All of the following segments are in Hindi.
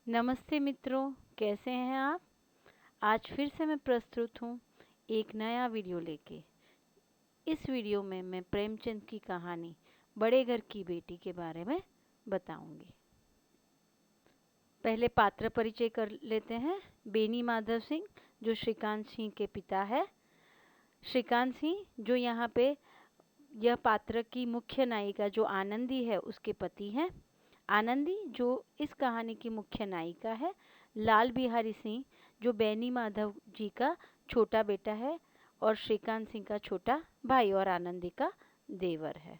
नमस्ते मित्रों, कैसे हैं आप। आज फिर से मैं प्रस्तुत हूँ एक नया वीडियो लेके। इस वीडियो में मैं प्रेमचंद की कहानी बड़े घर की बेटी के बारे में बताऊंगी। पहले पात्र परिचय कर लेते हैं। बेनी माधव सिंह जो श्रीकांत सिंह के पिता है। श्रीकांत सिंह जो यहाँ पे यह पात्र की मुख्य नायिका जो आनंदी है उसके पति हैं। आनंदी जो इस कहानी की मुख्य नायिका है। लाल बिहारी सिंह जो बेनी माधव जी का छोटा बेटा है और श्रीकांत सिंह का छोटा भाई और आनंदी का देवर है।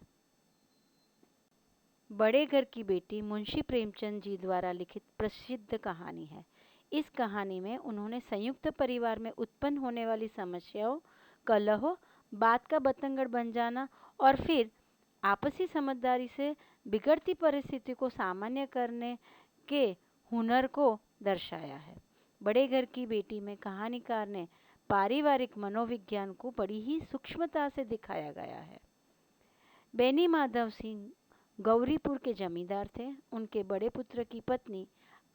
बड़े घर की बेटी मुंशी प्रेमचंद जी द्वारा लिखित प्रसिद्ध कहानी है। इस कहानी में उन्होंने संयुक्त परिवार में उत्पन्न होने वाली समस्याओं, कलहों, बात का बतंगड़ बन जाना और फिर आपसी समझदारी से बिगड़ती परिस्थिति को सामान्य करने के हुनर को दर्शाया है। बड़े घर की बेटी में कहानीकार ने पारिवारिक मनोविज्ञान को बड़ी ही सूक्ष्मता से दिखाया गया है। बेनी माधव सिंह गौरीपुर के जमींदार थे। उनके बड़े पुत्र की पत्नी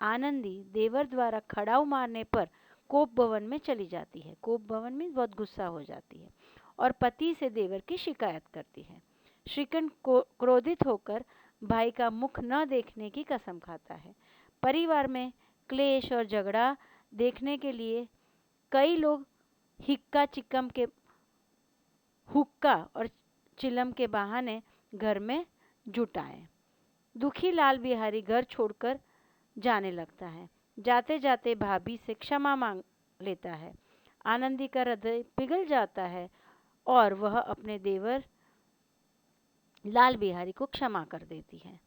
आनंदी देवर द्वारा खड़ाऊ मारने पर कोप भवन में चली जाती है। कोप भवन में बहुत गुस्सा हो जाती है और पति से देवर की शिकायत करती है। श्रीकंठ क्रोधित होकर भाई का मुख न देखने की कसम खाता है। परिवार में क्लेश और झगड़ा देखने के लिए कई लोग हुक्का और चिलम के बहाने घर में जुट आए। दुखी लाल बिहारी घर छोड़कर जाने लगता है। जाते जाते भाभी से क्षमा मांग लेता है। आनंदी का हृदय पिघल जाता है और वह अपने देवर लाल बिहारी को क्षमा कर देती है।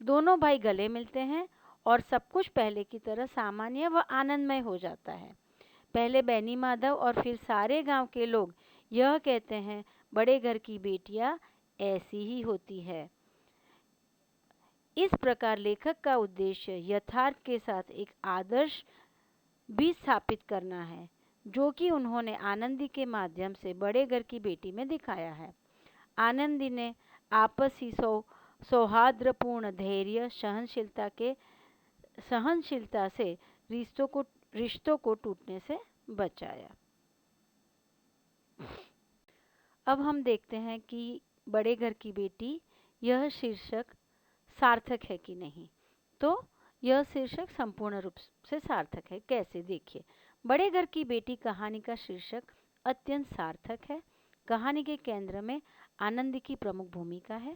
दोनों भाई गले मिलते हैं और सब कुछ पहले की तरह सामान्य व आनंदमय हो जाता है। पहले बेनी माधव और फिर सारे गांव के लोग यह कहते हैं, बड़े घर की बेटियां ऐसी ही होती है। इस प्रकार लेखक का उद्देश्य यथार्थ के साथ एक आदर्श भी स्थापित करना है, जो कि उन्होंने आनंदी के माध्यम से बड़े घर की बेटी में दिखाया है। आनंदी ने आपसी सौहार्दपूर्ण धैर्य सहनशीलता से रिश्तों को टूटने से बचाया। अब हम देखते हैं कि बड़े घर की बेटी यह शीर्षक सार्थक है कि नहीं। तो यह शीर्षक संपूर्ण रूप से सार्थक है। कैसे, देखिए। बड़े घर की बेटी कहानी का शीर्षक अत्यंत सार्थक है। कहानी के केंद्र में आनंदी की प्रमुख भूमिका है।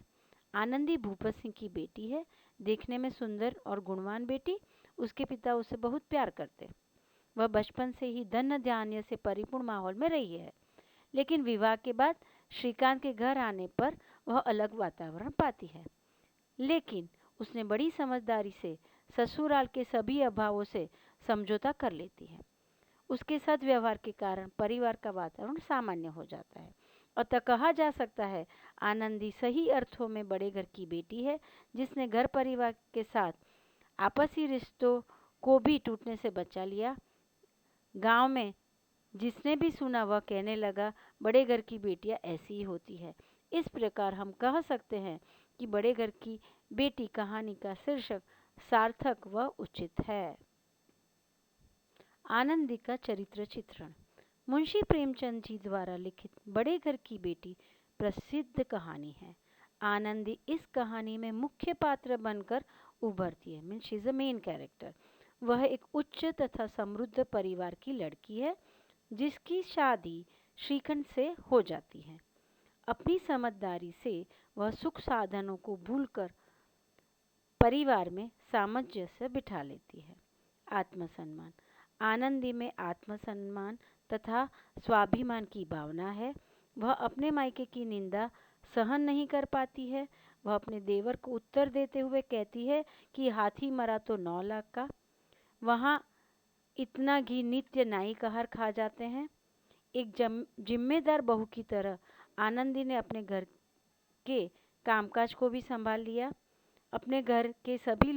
आनंदी भूपत सिंह की बेटी है, देखने में सुंदर और गुणवान बेटी। उसके पिता उसे बहुत प्यार करते। वह बचपन से ही धन धान्य से परिपूर्ण माहौल में रही है, लेकिन विवाह के बाद श्रीकांत के घर आने पर वह अलग वातावरण पाती है। लेकिन उसने बड़ी समझदारी से ससुराल के सभी अभावों से समझौता कर लेती है। उसके साथ व्यवहार के कारण परिवार का वातावरण सामान्य हो जाता है। अतः कहा जा सकता है आनंदी सही अर्थों में बड़े घर की बेटी है, जिसने घर परिवार के साथ आपसी रिश्तों को भी टूटने से बचा लिया। गांव में जिसने भी सुना वह कहने लगा, बड़े घर की बेटियां ऐसी ही होती है। इस प्रकार हम कह सकते हैं कि बड़े घर की बेटी कहानी का शीर्षक सार्थक व उचित है। आनंदी का चरित्र चित्रण। मुंशी प्रेमचंद जी द्वारा लिखित बड़े घर की बेटी प्रसिद्ध कहानी है। आनंदी इस कहानी में मुख्य पात्र बनकर उभरती है। Means she is a main character. वह एक उच्च तथा समृद्ध परिवार की लड़की है, जिसकी शादी श्रीखंड से हो जाती है। अपनी समझदारी से वह सुख साधनों को भूलकर परिवार में सामंजस्य बिठा लेती है। आत्मसम्मान। आनंदी में आत्मसम्मान तथा स्वाभिमान की भावना है। वह अपने मायके की निंदा सहन नहीं कर पाती है। वह अपने देवर को उत्तर देते हुए कहती है कि हाथी मरा तो 9 लाख का, वहाँ इतना घी नित्य नाई कहर खा जाते हैं। एक जिम्मेदार बहू की तरह आनंदी ने के कामकाज को भी संभाल लिया। अपने घर के सभी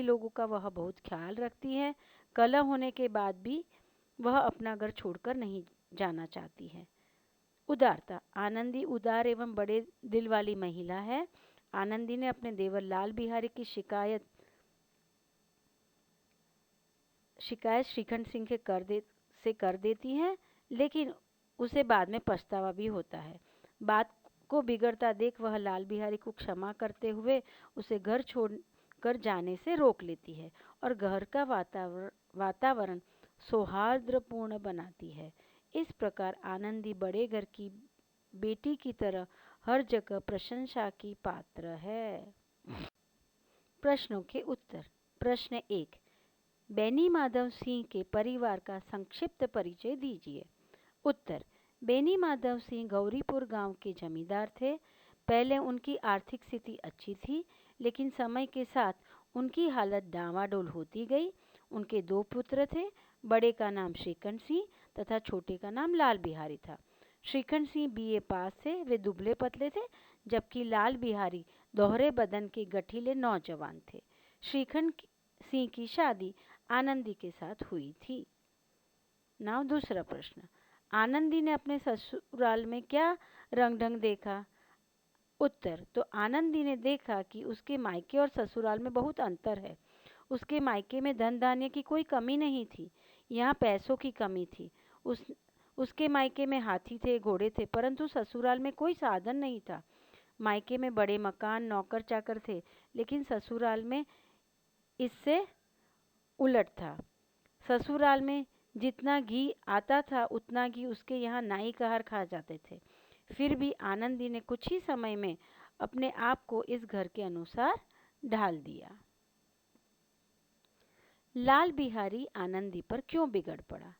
लोगों का वह बहुत ख्याल रखती है। कलह होने के बाद भी वह अपना घर छोड़कर नहीं जाना चाहती है। उदारता। आनंदी उदार एवं बड़े दिल वाली महिला है। आनंदी ने अपने देवर लाल बिहारी की शिकायत शिकायत श्रीखंड सिंह से कर देती हैं, लेकिन उसे बाद में पछतावा भी होता है। बात को बिगड़ता देख वह लाल बिहारी को क्षमा करते हुए उसे घर छोड़कर जाने से रोक लेती है और घर का वातावरण सौहार्दपूर्ण बनाती है। इस प्रकार आनंदी बड़े घर की बेटी की तरह हर जगह प्रशंसा की पात्र है। प्रश्नों के उत्तर। प्रश्न 1, बेनी माधव सिंह के परिवार का संक्षिप्त परिचय दीजिए। उत्तर, बेनी माधव सिंह गौरीपुर गांव के जमींदार थे। पहले उनकी आर्थिक स्थिति अच्छी थी, लेकिन समय के साथ उनकी हालत डामाडोल होती गई। उनके 2 पुत्र थे। बड़े का नाम श्रीखंड सिंह तथा छोटे का नाम लाल बिहारी था। श्रीखंड सिंह बीए पास थे। वे दुबले पतले थे, जबकि लाल बिहारी दोहरे बदन के गठीले नौजवान थे। श्रीखंड सिंह की शादी आनंदी के साथ हुई थी। नाउ दूसरा प्रश्न, आनंदी ने अपने ससुराल में क्या रंग ढंग देखा? उत्तर, तो आनंदी ने देखा कि उसके मायके और ससुराल में बहुत अंतर है। उसके मायके में धन धान्य की कोई कमी नहीं थी, यहाँ पैसों की कमी थी। उसके मायके में हाथी थे, घोड़े थे, परंतु ससुराल में कोई साधन नहीं था। मायके में बड़े मकान, नौकर चाकर थे, लेकिन ससुराल में इससे उलट था। ससुराल में जितना घी आता था उतना घी उसके यहाँ नाई कहर खा जाते थे। फिर भी आनंदी ने कुछ ही समय में अपने आप को इस घर के अनुसार ढाल दिया। लाल बिहारी आनंदी पर क्यों बिगड़ पड़ा?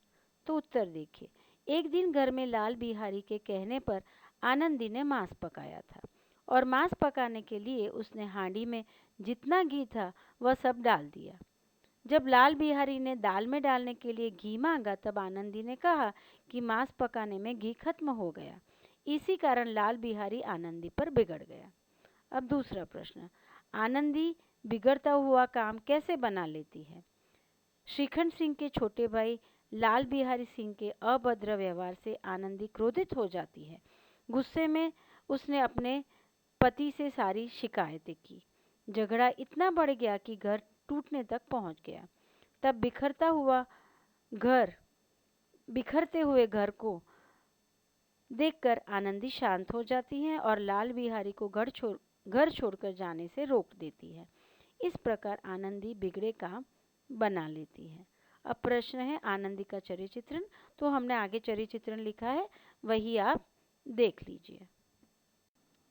तो उत्तर देखिए। एक दिन घर में लाल बिहारी के कहने पर आनंदी ने मांस पकाया था और मांस पकाने के लिए उसने हांडी में जितना घी था वह सब डाल दिया। जब लाल बिहारी ने दाल में डालने के लिए घी मांगा, तब आनंदी ने कहा कि मांस पकाने में घी खत्म हो गया। इसी कारण लाल बिहारी आनंदी पर बिगड़ गया। अब दूसरा प्रश्न, आनंदी बिगड़ता हुआ काम कैसे बना लेती है? श्रीखंड सिंह के छोटे भाई लाल बिहारी सिंह के अभद्र व्यवहार से आनंदी क्रोधित हो जाती है। गुस्से में उसने अपने पति से सारी शिकायतें की। झगड़ा इतना बढ़ गया कि घर टूटने तक पहुंच गया। तब बिखरते हुए घर को देखकर आनंदी शांत हो जाती है और लाल बिहारी को घर छोड़कर जाने से रोक देती है। इस प्रकार आनंदी बिगड़े काम बना लेती है। अब प्रश्न है आनंदी का चरित्र चित्रण। तो हमने आगे चरित्र चित्रण लिखा है, वही आप देख लीजिए।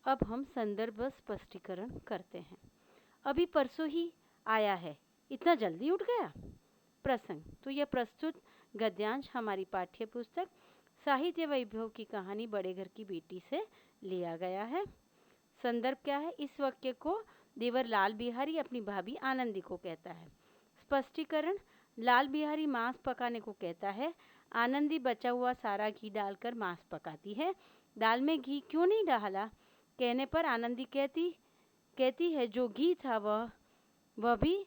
अब हम संदर्भ स्पष्टीकरण करते हैं। अभी परसों ही आया है, इतना जल्दी उठ गया? प्रसंग, तो यह प्रस्तुत गद्यांश हमारी पाठ्य पुस्तक साहित्य वैभव की कहानी बड़े घर की बेटी से लिया गया है। संदर्भ क्या है? इस वाक्य को देवर लाल बिहारी अपनी भाभी आनंदी को कहता है। स्पष्टीकरण, लाल बिहारी मांस पकाने को कहता है। आनंदी बचा हुआ सारा घी डालकर मांस पकाती है। दाल में घी क्यों नहीं डाला कहने पर आनंदी कहती है जो घी था वह भी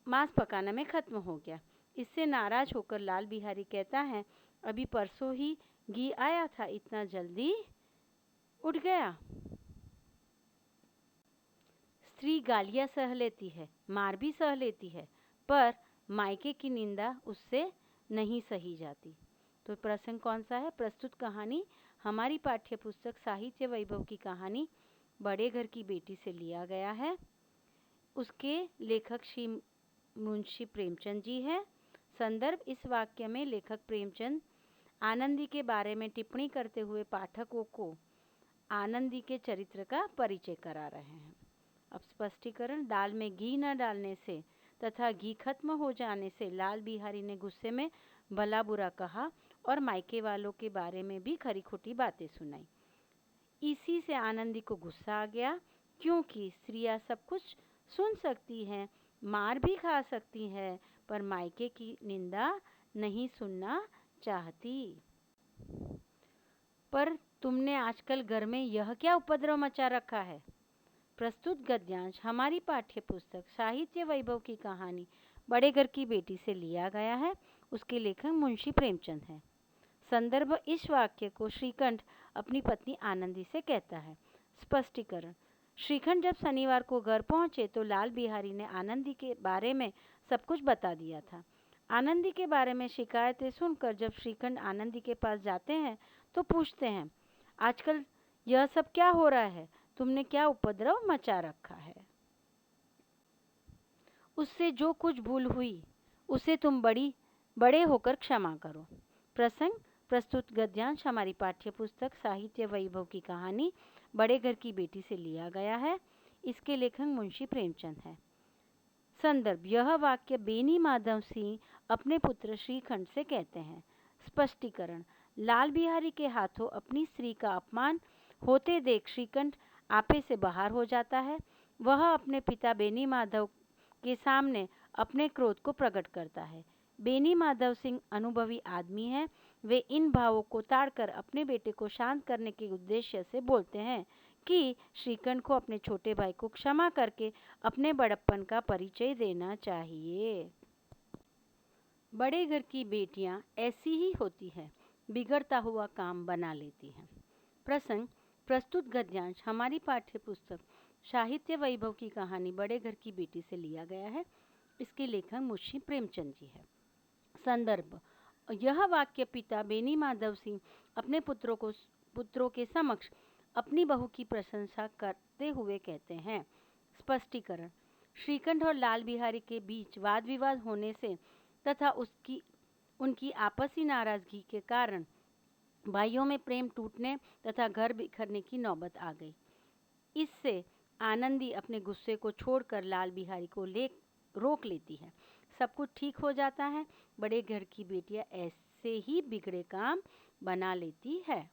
मांस पकाने में खत्म हो गया। इससे नाराज होकर लाल बिहारी कहता है, अभी परसों ही घी आया था, इतना जल्दी उठ गया? स्त्री गालियां सह लेती है, मार भी सह लेती है, पर मायके की निंदा उससे नहीं सही जाती। तो प्रसंग कौन सा है? प्रस्तुत कहानी हमारी पाठ्य पुस्तक साहित्य वैभव की कहानी बड़े घर की बेटी से लिया गया है। उसके लेखक श्री मुंशी प्रेमचंद जी हैं। संदर्भ, इस वाक्य में लेखक प्रेमचंद आनंदी के बारे में टिप्पणी करते हुए पाठकों को आनंदी के चरित्र का परिचय करा रहे हैं। अब स्पष्टीकरण, दाल में घी न डालने से तथा घी खत्म हो जाने से लाल बिहारी ने गुस्से में भला बुरा कहा और मायके वालों के बारे में भी खरी खोटी बातें सुनाई। इसी से आनंदी को गुस्सा आ गया, क्योंकि स्त्रियां सब कुछ सुन सकती हैं, मार भी खा सकती हैं, पर मायके की निंदा नहीं सुनना चाहती। पर तुमने आजकल घर में यह क्या उपद्रव मचा रखा है? प्रस्तुत गद्यांश हमारी पाठ्य पुस्तक साहित्य वैभव की कहानी बड़े घर की बेटी से लिया गया है। उसके लेखक मुंशी प्रेमचंद हैं। संदर्भ, इस वाक्य को श्रीखंड अपनी पत्नी आनंदी से कहता है। स्पष्टीकरण, श्रीखंड जब शनिवार को घर पहुंचे तो लाल बिहारी ने आनंदी के बारे में सब कुछ बता दिया था। आनंदी के बारे में शिकायतें सुनकर जब श्रीखंड आनंदी के पास जाते हैं तो पूछते हैं, आजकल यह सब क्या हो रहा है? तुमने क्या उपद्रव मचा रखा है? उससे जो कुछ भूल हुई उसे तुम बड़े होकर क्षमा करो। प्रसंग प्रस्तुत गद्यांश हमारी पाठ्य पुस्तक साहित्य वैभव की कहानी बड़े घर की बेटी से लिया गया है। इसके लेखक मुंशी प्रेमचंद है। संदर्भ, यह वाक्य बेनी माधव सिंह अपने पुत्र श्रीखंड से कहते हैं। स्पष्टीकरण, लाल बिहारी के हाथों अपनी स्त्री का अपमान होते देख श्रीखंड आपे से बाहर हो जाता है। वह अपने पिता बेनी माधव के सामने अपने क्रोध को प्रकट करता है। बेनी माधव सिंह अनुभवी आदमी हैं। वे इन भावों को ताड़कर अपने बेटे को शांत करने के उद्देश्य से बोलते हैं कि श्रीखंड को अपने छोटे भाई को क्षमा करके अपने बड़प्पन का परिचय देना चाहिए। बड़े घर की बेटियां ऐसी ही होती हैं, बिगड़ता हुआ काम बना लेती हैं। प्रसंग प्रस्तुत गद्यांश हमारी पाठ्य पुस्तक साहित्य वैभव की कहानी बड़े घर की बेटी से लिया गया है। इसके लेखक मुंशी प्रेमचंद जी है। संदर्भ, यह वाक्य पिता बेनी माधव सिंह अपने पुत्रों के समक्ष अपनी बहू की प्रशंसा करते हुए कहते हैं। स्पष्टीकरण, श्रीखंड और लाल बिहारी के बीच वाद विवाद होने से तथा उनकी आपसी नाराजगी के कारण भाइयों में प्रेम टूटने तथा घर बिखरने की नौबत आ गई। इससे आनंदी अपने गुस्से को छोड़कर लाल बिहारी को रोक लेती है। सब कुछ ठीक हो जाता है। बड़े घर की बेटियां ऐसे ही बिगड़े काम बना लेती है।